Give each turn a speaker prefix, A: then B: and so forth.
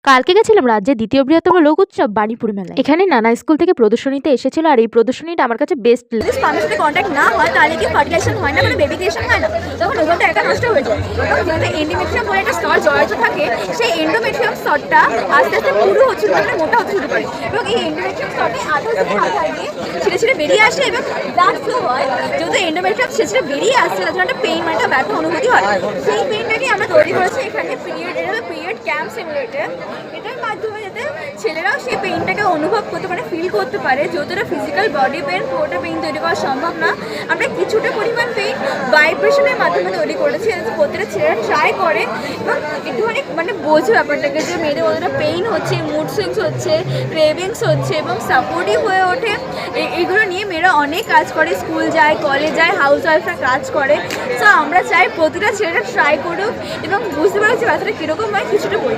A: কালকে গেছিলাম রাজ্যের দ্বিতীয় বৃহত্তম লোক উৎসব বাণীপুর মেলায়। এখানে নানা স্কুল থেকে প্রদর্শনীতে এসেছিল, আর এই প্রদর্শনীটা আমার কাছে বেস্ট
B: যদি স্পামের সাথে কন্ট্যাক্ট না হয় তাহলে কি ফার্টিলাইজেশন হয় না, মানে বেবি ক্রিয়েশন হয় না, তখন ওজনটা একা নষ্ট হয়ে যায়। এবং যেহেতু এন্ডোমেট্রিয়াম বলে একটা স্তর জড়িত থাকে, সেই এন্ডোমেট্রিয়াম স্তরটা আস্তে আস্তে পুরো হচ্ছে মানে মোটা হতে শুরু করে, এবং এই এন্ডোমেট্রিয়াম স্তরটি আধা থেকে আধা গিয়ে ছিঁড়ে ছিঁড়ে বেরিয়ে আসে এবং ব্লাড ফ্লো হয়। যেহেতু এন্ডোমেট্রিয়াম ছিঁড়ে ছিঁড়ে বেরিয়ে আসছে, তার জন্য একটা পেইন, মানে একটা ব্যথা অনুভূতি হয়। সেই পেইনটাকে আমরা তৈরি করেছি এখানে পিরিয়ড, এটা হলো পিরিয়ড ক্যাম্প সিমুলেটর। এটার মাধ্যমে যাতে ছেলেরাও সেই পেইনটাকে অনুভব করতে পারে, ফিল করতে পারে। যেহেতু এটা ফিজিক্যাল বডি পেইন, পুরোটা পেইন তৈরি করা সম্ভব না, আমরা কিছুটা পরিমাণ পেইন ভাইব্রেশনের মাধ্যমে তৈরি করেছি, প্রত্যেকটা ছেলেরা ট্রাই করে এবং একটুখানি মানে বোঝে ব্যাপারটাকে, যে মেয়েদের কতটা পেইন হচ্ছে, মুড সুইংস হচ্ছে, ক্রেভিংস হচ্ছে, এবং সাপোর্টিভ হয়ে ওঠে। এইগুলো নিয়ে মেয়েরা অনেক কাজ করে, স্কুল যায়, কলেজ যায়, হাউস ওয়াইফরা কাজ করে। সো আমরা চাই প্রতিটা ছেলেরা ট্রাই করুক এবং বুঝতে পারছি বাচ্চাটা কীরকম হয়, কিছুটা বই।